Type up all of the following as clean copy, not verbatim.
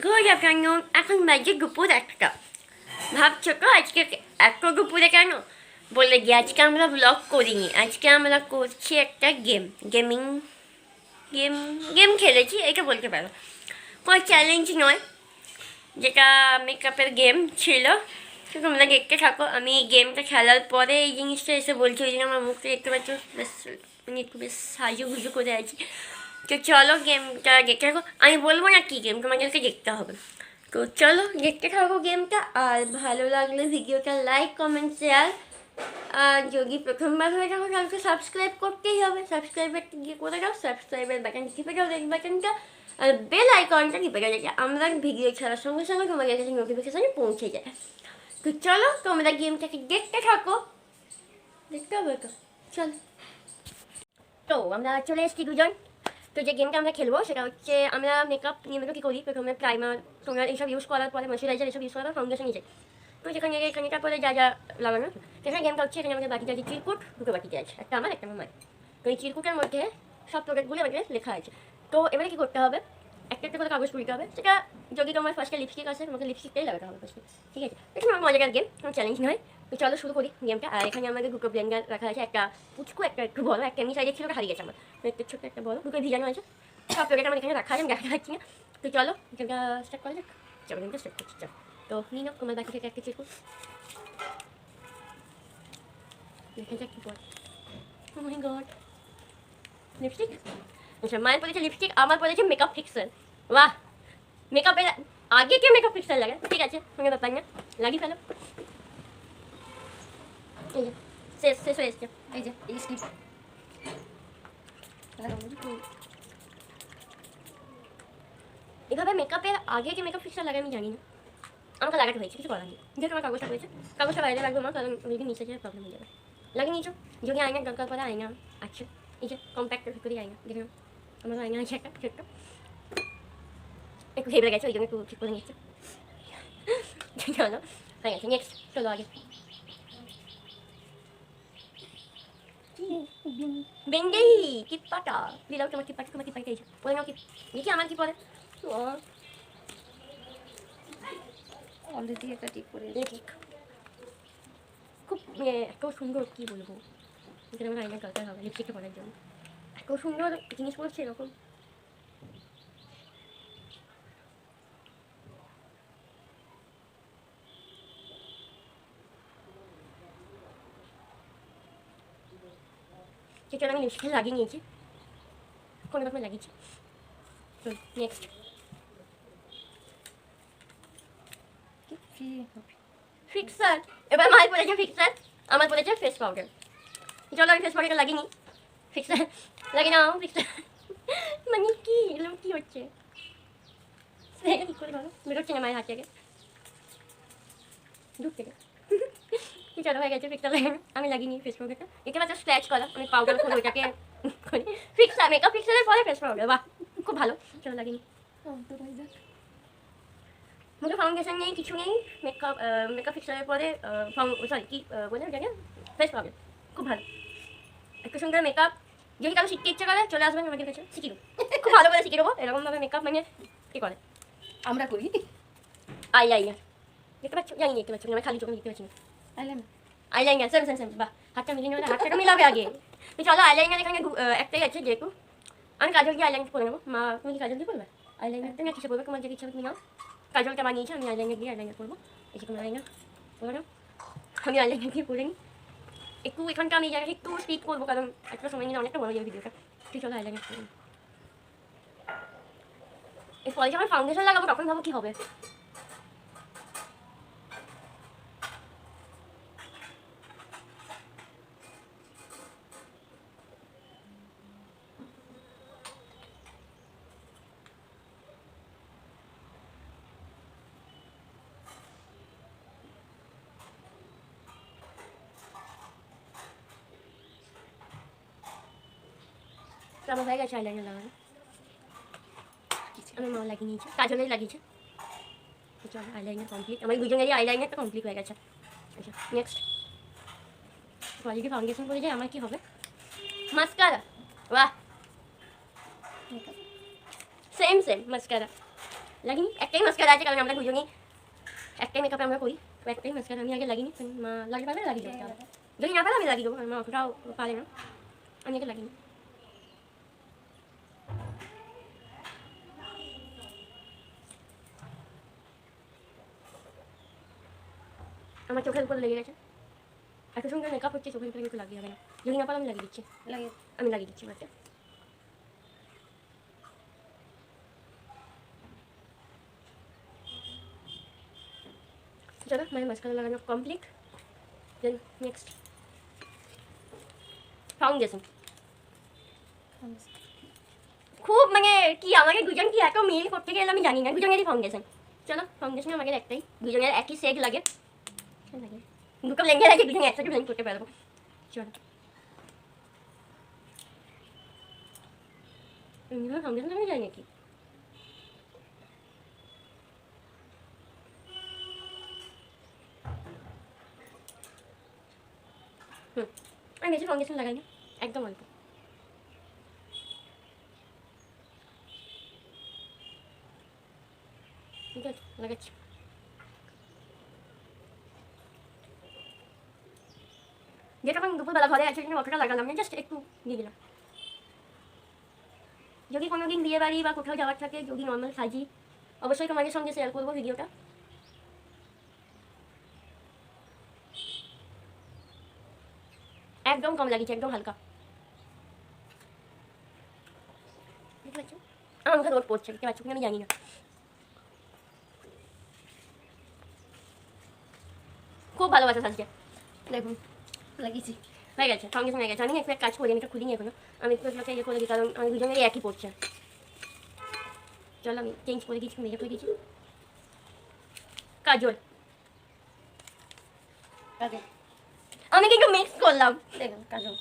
Good afternoon. এখন বাজে দুপুর একটা। ভাবছো তো আজকে এত দুপুরে কেন? বলে যে আজকে আমরা ব্লগ করিনি, আজকে আমরা করছি একটা গেমিং গেম গেম খেলেছি, এটা বলতে পারো। কোনো চ্যালেঞ্জ নয়, যেটা মেকআপের গেম ছিল। তো তোমরা দেখতে থাকো। আমি গেমটা খেলার পরে এই জিনিসটা এসে বলছি, ওই জন্য আমার মুখটা দেখতে পাচ্ছ বেশ, মানে একটু বেশ সাজুগুজু করে আছি। তো চলো গেমটা দেখতে থাকো। আমি বলবো না কী গেম, তোমাদেরকে দেখতে হবে। তো চলো দেখতে থাকো গেমটা। আর ভালো লাগলে ভিডিওটা লাইক কমেন্ট শেয়ার। আর যদি প্রথমবার হয়ে থাকো তাহলে সাবস্ক্রাইব করতেই হবে। সাবস্ক্রাইবার গিয়ে করে দাও, সাবস্ক্রাইবের বাটন টিপে দাও, রেড বাটনটা, আর বেল আইকনটা টিপে দাও, যাতে আমরা ভিডিও ছাড়ার সঙ্গে সঙ্গে তোমাদের কাছে নোটিফিকেশানে পৌঁছে যায়। তো চলো তোমরা গেমটাকে দেখতে থাকো। দেখতে হবে তো, চলো। তো আমরা চলে এসেছি দুজন। তো যে গেমটা আমরা খেলবো সেটা হচ্ছে, আমরা মেকআপ নিয়মিত কী করি, প্রথমে প্রাইমার তোমরা এইসব ইউজ করার পরে, ময়শ্চারাইজার এসব ইউজ করার পর ফাউন্ডেশন নিয়ে যাই। তো যেখানে এখানে তারপরে যা যা লাগানো, সেখানে গেমটা হচ্ছে, এখানে আমাদের বাকিটা যে চিরকুট, দুটো বাকিতে আছে, একটা আমার একটা আমার। তো এই চিরকুটের মধ্যে সব প্রোডাক্টগুলো আমাদের লেখা আছে। তো এবারে কী করতে হবে, একটা একটা করে কাগজ তুলতে হবে। সেটা যদি তোমার ফার্স্টে লিপস্টিক আছে, তোমাকে লিপস্টিকটাই লাগাতে হবে ফার্স্টে, ঠিক আছে? এটা আমার মজার গেম, কোনো চ্যালেঞ্জ নয়। তো চলো শুরু করি গেমটা। আর এখানে আমাদের দুটো ব্লেন্ডার রাখা আছে, একটা পুচকু, একটা একটু বড়, একটা এমনি সাইজের ছিল, হারিয়ে গেছে আমার। একটা ছোট্ট একটা বড়, দুটো ভিজানো আছে। সব প্রোডাক্ট আমার এখানে রাখা আছে, আমি দেখা যাচ্ছি না। তো চলো গেমটা স্টার্ট করা যাক। চলো গেমটা স্টার্ট করছি, চলো। তো নিয়ে নাও তোমার বাকি থেকে একটা চিরকুট, দেখা যাক কি পড়ে। ও মাই গড, লিপস্টিক। আচ্ছা, মায়ের পড়েছে লিপস্টিক, আমার পড়েছে মেকআপ ফিক্সার। বাহ, মেকআপের আগে কে মেকআপ ফিক্সার লাগে? ঠিক আছে, কোনো ব্যাপার না, লাগিয়ে ফেলো। এই যে শেষ শেষ হয়ে এসছে, এই যে এই স্টিপ। এভাবে মেকআপের আগে যে মেকআপ ফিক্সার লাগে আমি জানি না, আমাকে লাগাতে হয়েছে, কিছু করার নেই। যেহেতু আমার কাগজটা হয়েছে, কাগজটা বাইরে লাগবে আমার, কারণ যদি নিচে যায় প্রবলেম হয়ে যাবে। লাগিয়ে নিয়েছো, যদি আয়নার দরকার পড়ে আয়না আছে, এই যে কম্প্যাক্টের ভিতরেই আয়না, দেখে নাও আমার আয়না আছে একটা ছোট্ট, একটু ঘেবড়ে গেছে, ওই জন্য একটু ঠিক করে নিচ্ছে। চলো হয়ে গেছে, নেক্সট চলো আগে। বেঙ্গেই টিপ্পাটা দিলাও, তোমার টিপ্পাটা, তোমার টিপ্পাটা এই যে পরে নাও। কি দেখি আমার কি পরে, অলরেডি একটা টিক করে ঠিক। খুব এত সুন্দর, কী বলবো, এখানে আমার আয়নার দরকার হবে লিপস্টিকটা পরার জন্য। এত সুন্দর জিনিস পড়ছে এরকম। সেটা আমি লিপস্টিক লাগিয়ে নিয়েছি, কোনো রকম লাগিয়েছি। তো নেক্সট ফিক্সার, এবার মায়ের পড়েছে ফিক্সার, আমার পড়েছে ফেস পাউডার। চলো আমি ফেস পাউডারটা লাগিয়ে নিই। ফিক্সার লাগিয়ে নাও, ফিক্সার মানে কি এরকম কী হচ্ছে, এটা কী করে বলো, বেরোচ্ছে না মায়ের হাত থেকে, দূর থেকে। চলো হয়ে গেছে ফিক্সার লাগানো, আমি লাগিয়ে নিই ফেস পাউডারটা। এটা মাত্র স্ক্র্যাচ করা, আমি পাউডার করে ওইটাকে করি ফিক্সার, মেকআপ ফিক্সারের পরে ফেস পাউডার, বাহ খুব ভালো। চলো লাগিয়ে নিই। মুখে ফাউন্ডেশন নেই, কিছু নেই, মেকআপ মেকআপ ফিক্সারের পরে সরি কি বলে জানি, ফেস পাউডার, খুব ভালো। একটু সুন্দর মেকআপ, যদি কারো শিখতে ইচ্ছে করে চলে আসবেন আমাদের কাছে, শিখিয়ে দেবো, খুব ভালো করে শিখিয়ে দেবো। এরকমভাবে মেকআপ মানে কী করে আমরা করি। আইলাইনার দেখতে পাচ্ছ, জানি দেখতে পাচ্ছ, আমি খালি চোখে দেখতে পাচ্ছি না। আইলাইনার সেম সেম সেম, বাহ হাতটা মিলিয়ে নেবে, হাতটা মিলাবে আগে। তো চলো আইলাইনার এখানে একটাই আছে, যেহেতু আমি কাজল দিয়ে আইলাইনার করে নেবো। মা তুমি কি কাজল দিয়ে করবে? আইলাইনারটা না কিসে করবে, তোমার যে ইচ্ছা তুমি নাও। কাজলটা বানিয়েছি আমি, আইলাইনার দিয়ে আইলাইনার করবো। এই যে তোমার আইলাইনার করে নাও, আমি আইলাইনার দিয়ে করে নিই। একটু এখানটা আমি জায়গাটা একটু স্পিড করবো, কারণ একটা সময় নিয়ে অনেকটা বড় যাবে ভিডিওটা। ঠিক চলো আইলাইনার করে নিই। এরপরে যখন ফাউন্ডেশন লাগাবো তখন ভাবো কী হবে। তো আমার হয়ে গেছে আইলাইনার লাগানো, আমার মা লাগিয়ে নিয়েছে, কাজলেই লাগিয়েছে। তো চলো আইলাইনার কমপ্লিট, আমার দুজনেরই আইলাইনারটা কমপ্লিট হয়ে গেছে। আচ্ছা নেক্সট, যদি ফাউন্ডেশন করে যায় আমার কী হবে, মাস্কারা, বাহ সেম সেম মাস্কারা, লাগিনি, একটাই মাস্কারা আছে, কারণ আমরা দুজনেই একটাই মেকআপে আমরা করি, তো একটাই মাস্কারা আমি আগে লাগিনি, মা লাগিয়ে পারলে লাগিয়ে দেবো, যদি না পারে আমি লাগিয়ে দেবো, মা অতটাও পারে না, আমি আগে লাগিনি। আমার চোখের উপর লেগে গেছে, এত সুন্দর মেকআপ হচ্ছে, চোখের উপরে কিছু লাগিয়ে হবে না, যদি না পারো আমি লাগিয়ে দিচ্ছি, আমি লাগিয়ে দিচ্ছি মাত্র। চলো মানে মাস্কারা লাগানো কমপ্লিট। দেন নেক্সট ফাউন্ডেশন। খুব মানে কি আমাকে দুজন কি এত মিল করতে গেলে আমি জানি না, দুজনেরই ফাউন্ডেশন। চলো ফাউন্ডেশন আমাদের একটাই, দুজনের একই শেড লাগে, দুটো ব্লেন্ডার আছে, দুজনে একসাথে ব্লেন্ড করতে পারবো। চলো ফাউন্ডেশন আমি জানি নাকি, আমি বেশি ফাউন্ডেশন লাগাই না, একদম অল্প। ঠিক আছে লাগাচ্ছি। যেটা আমি দুপুরবেলা ঘরে আছে কিন্তু অতটা লাগালাম না, জাস্ট একটু দিয়ে দিলাম। যদি কোনো দিন বিয়ে বাড়ি বা কোথাও যাওয়ার থাকে, যদি নর্মাল সাজি, অবশ্যই তোমাদের সঙ্গে শেয়ার করবো ভিডিওটা। একদম কম লাগিয়েছে, একদম হালকা। দেখতে পাচ্ছ আমার মুখে রোদ পড়ছে, দেখতে পাচ্ছ আমি জানি না, খুব ভালোবাসা সাজছে। দেখুন লাগিয়েছি, হয়ে গেছে, ফাউন্ডেশন হয়ে গেছে। আমি একটু এক কাজ করি, আমি একটু খুলিনি এখনো, আমি একটু আপনাকে ইয়ে করে দিই, কারণ আমি দুজনেরই একই পড়ছে। চলো আমি চেঞ্জ করে দিচ্ছি, মেকআপ করে দিচ্ছি। কাজল আমি কিন্তু মিক্স করলাম, দেখুন কাজল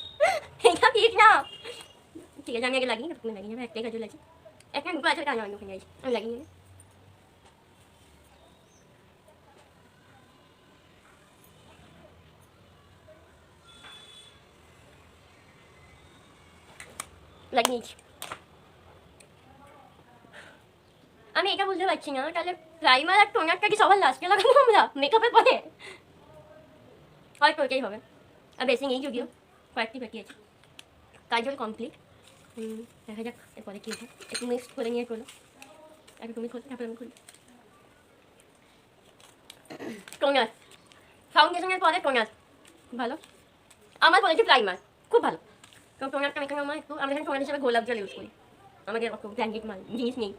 এটা ঠিক না, ঠিক আছে আমি আগে লাগিয়ে তুমি লাগিয়ে নেবে, একটাই কাজল আছে, একটা দুটো আছে, ওটা আমি ওখানে যাচ্ছি, আমি লাগিয়ে নেবে। লাগিয়ে নিচ্ছি। আমি এটা বুঝতে পারছি না, তাহলে প্রাইমার আর টোনারটা কি সবার লাস্টে লাগাবো আমরা মেকআপের পরে? হয়তো ওইটাই হবে, আর বেশি নেই যদিও, কয়েকটি বাকি আছে। কাজল কমপ্লিট, দেখা যাক এরপরে কী আছে, একটু মিক্স করে নিয়ে চলো, একটু তুমি খোলো তারপরে আমি খুলি। টোনার, ফাউন্ডেশনের পরে টোনার ভালো, আমার বলেছি প্রাইমার খুব ভালো, তো টোনারটা এখানে আমার একটু, আমরা এখানে টোনার হিসেবে গোলাপ জল ইউজ করি, আমাদের অত ব্র্যান্ডেড মাল জিনিস নেই।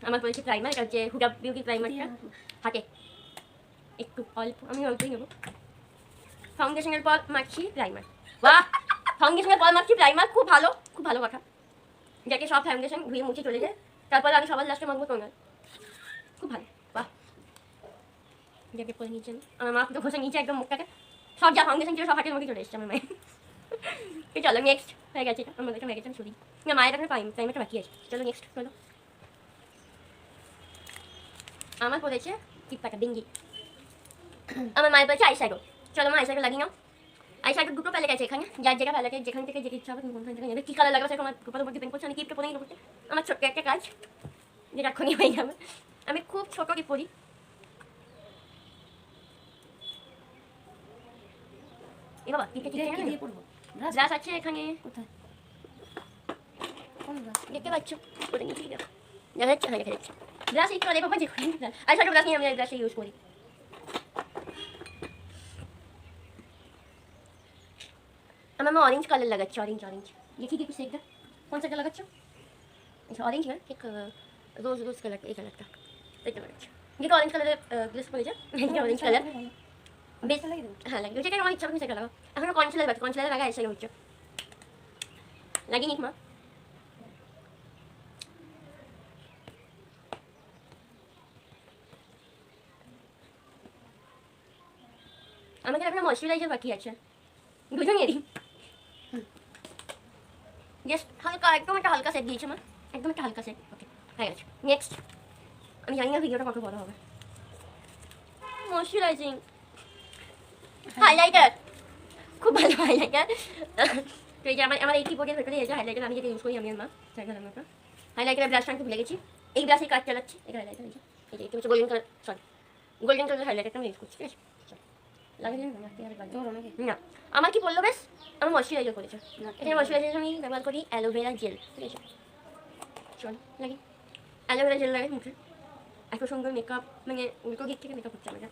আমার বলেছি প্রাইমার, এটা হচ্ছে হুডা বিউটি প্রাইমারটা, হাতে একটু অল্প, আমি অল্পই নেবো। ফাউন্ডেশনের পর মাখছি প্রাইমার, বাহ ফাউন্ডেশনের পর মাখছি প্রাইমার, খুব ভালো, খুব ভালো কথা, যাতে সব ফাউন্ডেশন ধুয়ে মুছে চলে যায়, তারপরে আমি সবার লাস্টে মাখবো টোনার, খুব ভালো, বাহ। যাকে পরে নিচ্ছেন আমার মা তো ঘষে নিচে একদম মুখটাকে, সব যা ফাউন্ডেশন ছিল সব হাতের মধ্যে চলে এসছে আমার মায়ের। চলো নেক্সট হয়ে গেছে, এটা আমার একটা হয়ে গেছে, আমি সরি না মায়ের একটা প্রাইমারটা বাকি আছে। চলো নেক্সট চলো, আমার পড়েছে টিপপাটা বিঙ্গি, আমার মায়ের পড়েছে আইশ্যাডো। চলো মা আইশ্যাডো লাগিয়ে নাও। আইশ্যাডো দুটো প্যালেট আছে এখানে, যার যেটা প্যালেটে যেখান থেকে যে ইচ্ছা হবে তুমি কোনখান থেকে নেবে, কী কালার লাগাবে সেটা আমার উপর উপর ডিপেন্ড করছে। আমি কিপটা পরে করতে আমার ছোট্ট একটা কাজ, যেটা এক্ষুনি হয়ে যাবে, আমি খুব ছোটো কি পড়ি। এ বাবা টিপটা টিপটা দিয়ে পড়বো, ব্রাশ আছে এখানে, কোথায় দেখতে পাচ্ছ, করে নিচ্ছি, দেখো দেখা যাচ্ছে, হ্যাঁ দেখা যাচ্ছে ব্রাশ, একটু দেখো যে আইশ্যাডো ব্রাশ নিয়ে আমি ব্রাশে ইউজ করি। আমার মা অরেঞ্জ কালার লাগাচ্ছে, অরেঞ্জ অরেঞ্জ দেখি কি সেটা কোন সেটা লাগাচ্ছ? আচ্ছা অরেঞ্জ না, ঠিক রোজ রোজ কালার, এই কালারটা দেখতে পাচ্ছ, যেটা অরেঞ্জ কালারের ড্রেস পরে যায়, অরেঞ্জ কালার বেশ হ্যাঁ লাগে, যেটা আমার ইচ্ছা আপনি সেটা লাগাও। এখনো কনসিলার বাকি, কনসিলার লাগা এসে হচ্ছে, লাগিয়ে নিক মা। আমাদের এখন ময়শ্চারাইজার বাকি আছে দুজনেরই, জাস্ট হালকা, একদম একটা হালকা সেট দিয়েছে মা, একদম একটা হালকা সেট, ওকে হয়ে গেছে। নেক্সট আমি জানি না ভিডিওটা কত বড় হবে, ময়শ্চারাইজিং হাইলাইটার, খুব ভালো হাইলাইটার। তো এই যে আমার এই কিবোর্ডের ভেতরে এই যে হাইলাইটার আমি যেটা ইউজ করি, আমি আর মা হাইলাইটারের ব্রাশটা আমি ভুলে গেছি, এই ব্রাশে কাজ চালাচ্ছি, এটা হাইলাইটার এই যে এটা হচ্ছে golden colour, sorry golden colour হাইলাইটারটা আমি ইউজ করছি, ঠিক আছে? লাগে না আমার কি বললো বেশ, আমার ময়শ্চারাইজার করেছে, এখানে ময়শ্চারাইজার আমি ব্যবহার করি অ্যালোভেরা জেল, ঠিক আছে? চল লাগি অ্যালোভেরা জেল লাগে মুখে, এত সুন্দর মেকআপ, মানে উল্টো দিক থেকে মেকআপ হচ্ছে আমাদের।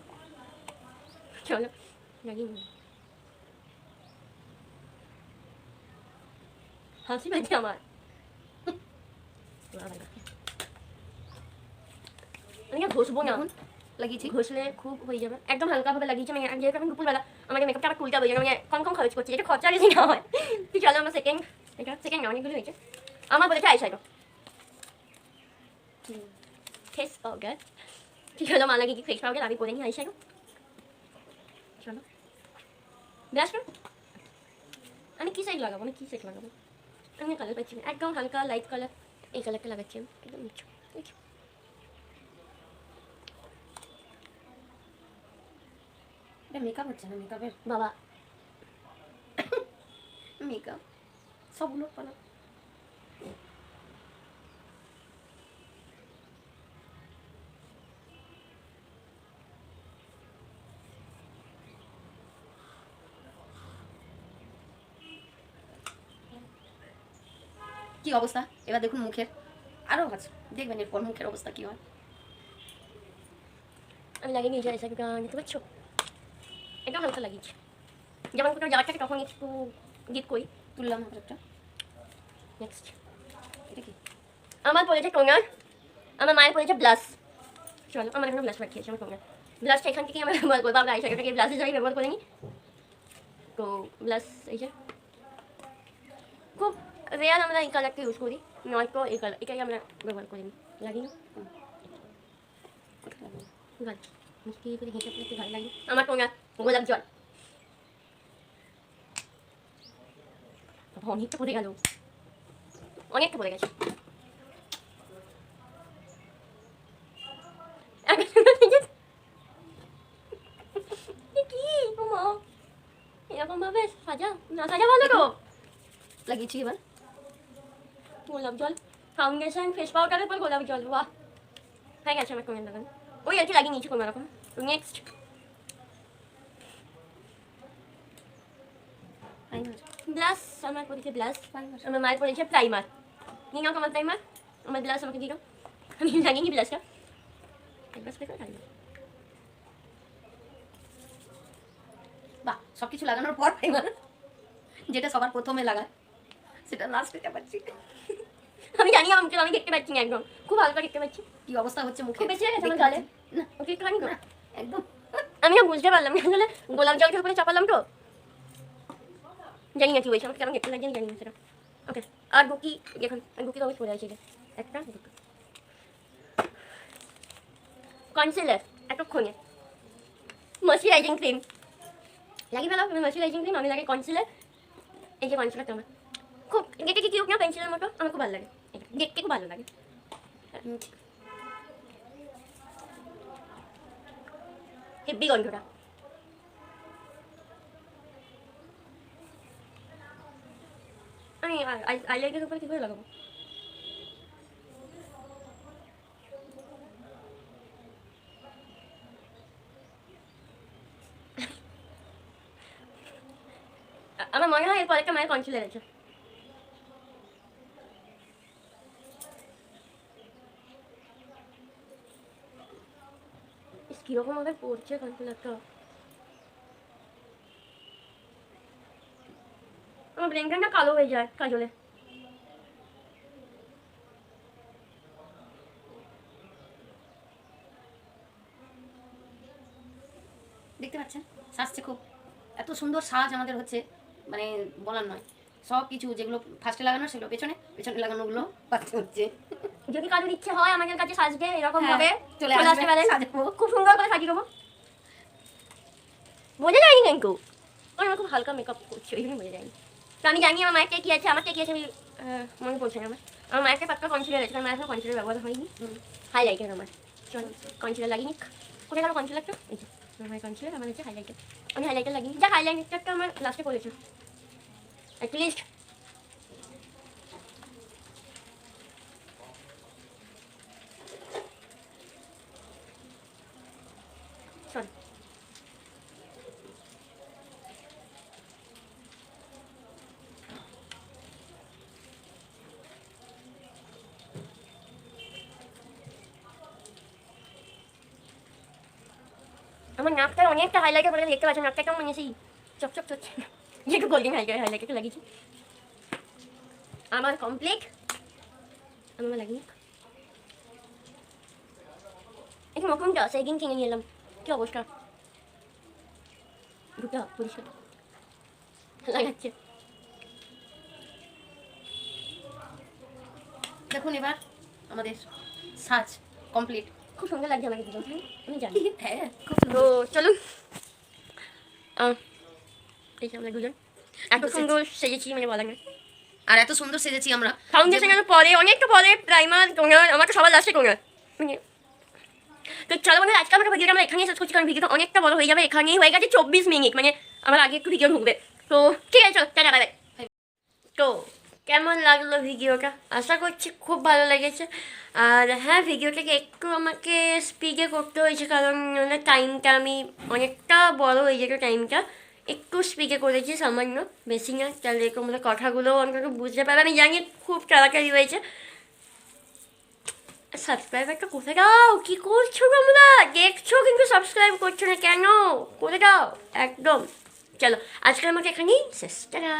চলো লাগি, হাসি পাচ্ছে আমার। আমি ঘষবো না, লাগিয়েছি, ঘষলে খুব হয়ে যাবে, একদম হালকাভাবে লাগিয়েছি আমি, যেহেতু আমি দুপুরবেলা আমাকে মেকআপটা আবার খুলতে হবে, আমি কম কম খরচ করছি, এটা খরচা বেশি না হয়। তুই চলো আমার সেকেন্ড, এটা সেকেন্ড না অনেকগুলো হয়েছে, আমার বলেছে আই শ্যাডো ফেস পাউডার, ঠিক হলো মা লাগে কি ফেস পাউডার আমি করে নিই আই শ্যাডো। চলো ব্রাশ করো, আমি কি সাইড লাগাবো, আমি কি সাইড লাগাবো, আমি কালার পাচ্ছি না, একদম হালকা লাইট কালার, এই কালারটা লাগাচ্ছি আমি একদম নিচ্ছ, মেকআপ হচ্ছে না, মেকআপের বাবা মেকআপ সব উলট পালট। কি অবস্থা এবার দেখুন মুখের, আরও আছে দেখবেন এরপর মুখের অবস্থা কি হয়। আমি লাগিয়ে নিয়েছি আই শ্যাডোটা, দেখতে পাচ্ছ একদম হালকা লাগিয়েছি, যেমন কোথাও যাওয়ার থাকে তখন একটু গিট করি। তুললাম একটা, নেক্সট এটা কি আমার পড়েছে টোনার, আমার মায়ের পড়েছে ব্লাশ, চলো আমার এখানে ব্লাশ রাখিয়েছি, আমার টোনার ব্লাশটা এখান থেকে আমরা ব্যবহার করবো, আমরা আইশ্যাডোটাকে ব্লাশ হিসেবে ব্যবহার করে নিই। তো ব্লাশ এই যে খুব রেয়ার আমরা এই কালারটা ইউজ করি, নয়তো এই কালার এটাই আমরা ব্যবহার করি, লাগি না ভালো মিষ্টি করে হেঁটে একটু ভালো লাগে। আমার টোনার গোলাপ জল, অনেকটা পড়ে গেল, অনেকটা পড়ে গেছে, কি মা এরকম ভাবে সাজা না সাজা ভালো তো। লাগিয়েছি এবার গোলাপ জল, ফাউন্ডেশন, ফেস পাউডারের পর গোলাপ জল, বাহ হয়ে গেছে আমার কোনের লাগানো, ওই আর কি লাগিয়ে নিয়েছি কোনো রকম। নেক্সট ব্লাশ, আমার পড়েছে ব্লাশ, আমার মায়ের পড়েছে প্রাইমার, নিয়ে নাও আমার প্রাইমার, আমার ব্লাশ আমাকে দিও, আমি লাগিয়ে ব্লাশটা একবার স্প্রে করে লাগিয়ে। বাহ সব কিছু লাগানোর পর প্রাইমার, যেটা সবার প্রথমে লাগায় সেটা লাস্টে চাপাচ্ছি। আমি জানি আমাকে, আমি দেখতে পাচ্ছি না একদম, খুব হালকা দেখতে পাচ্ছি, কি অবস্থা হচ্ছে মুখে, খুব বেশি হয়ে গেছে আমার গালে, না ওকে একটুখানি তো একদম আমি না বুঝতে পারলাম না, আসলে গোলাপ জলটার উপরে চাপালাম তো, জানি না কি হয়েছে, আমাকে কেমন দেখতে লাগছে জানি না সেটা। ওকে আর বুকি দেখুন, বুকি তো পড়ে আছে একটা দুটো কনসিলার, এতক্ষণে ময়শ্চারাইজিং ক্রিম লাগিয়ে ফেলাম, ময়শ্চারাইজিং ক্রিম আমি লাগে কনসিলার, এই যে কনসিলারটা আমার খুব দেখতে কি কিউট না পেন্সিলের মতো, আমার খুব ভালো লাগে, এটা দেখতে খুব ভালো লাগে, হেব্বি গন্ধটা। আমি আইলাইটের উপরে কী করে লাগাবো, আমার মনে হয় এরপর একটা মায়ের কনসিলার আছে, কীরকম ভাবে পড়ছে কনসিলারটা, আমার ব্রেনটা না কালো হয়ে যায় কাজলে। দেখতে পাচ্ছেন সাজছে খুব, এত সুন্দর সাজ আমাদের হচ্ছে, মানে বলার নয়, সব কিছু যেগুলো ফার্স্টে লাগানো সেগুলো পেছনে, পেছনে লাগানোগুলো পাচ্ছে হচ্ছে। যদি কারোর ইচ্ছে হয় আমাদের কাছে সাজতে এরকম হ্যাঁ, ভাবে চলে আসতে পারেন, সাজাবো। খুব সুন্দর করে সাজিয়ে দেবো, বোঝা যায়নি কিন্তু আমার খুব হালকা মেকআপ করছি ওই জন্য বোঝা যায়নি। তো আমি জানি আমার মায়েরটা কি আছে, আমারটা কি আছে আমি মনে পড়ছে না, আমার মায়েরটা পাক্কা কনসিলার আছে, আমার এখন কনসিলার ব্যবহার হয়নি, হাইলাইটার আমার, চলো কনসিলার লাগিয়ে নিক, কোথায় গেল কনসিলারটা, এই যে আমার কনসিলার, আমার হচ্ছে হাইলাইটার, আমি হাইলাইটার লাগিয়ে যা হাইলাইটারটা আমার লাস্টে পড়েছে অ্যাটলিস্ট। চল। আমার নাকটা অনেকটা হাইলাইটার করে দেখতে পাচ্ছ, নাকটা কেমন মানে সেই চকচক করছে, একটু গোল্ডেন হাইলাইট একটু লাগিয়েছি। আমার কমপ্লিট, আমার লাগিয়ে একটু মকমটা সেদিন কিনে নিয়ে এলাম, কি অবস্থা, দুটো পরিষ্কার লাগাচ্ছে। দেখুন এবার আমাদের সাজ কমপ্লিট। খুব সুন্দর লাগছে আমাকে দুটো, আমি জানি। হ্যাঁ খুব তো সুন্দর। চলুন, এই যে আমরা দুজন এত সুন্দর সেজেছি মানে বলা না। আর এত সুন্দর সেজেছি আমরা, ফাউন্ডেশন পরে অনেকটা পরে প্রাইমার টোনার, আমার তো সবার লাস্টে টোনার মানে। তো চলো বন্ধুরা, আজকে আমাকে ভিডিওটা আমরা এখানেই শেষ করছি, কারণ ভিডিওটা অনেকটা বড় হয়ে যাবে। এখানেই হয়ে গেছে 24 মিনিট, মানে আমার আগে একটু ভিডিও ঢুকবে। তো ঠিক আছে, চলো টাটা বাই বাই। তো কেমন লাগলো ভিডিওটা, আশা করছি খুব ভালো লেগেছে। আর হ্যাঁ, ভিডিওটাকে একটু আমাকে স্পিডে করতে হয়েছে, কারণ টাইমটা আমি অনেকটা বড় হয়ে যেত, টাইমটা একটু স্পিডে করেছি সামান্য, বেশি না। তাহলে তোমরা কথাগুলো অন্তত বুঝতে পারবে। আমি জানি খুব তাড়াতাড়ি হয়েছে। সাবস্ক্রাইবারটা কোথায় দাও, কী করছো তোমরা? দেখছো কিন্তু সাবস্ক্রাইব করছো না কেন? করে দাও একদম। চলো আজকে আমাকে এখানেই শেষ, টাটা।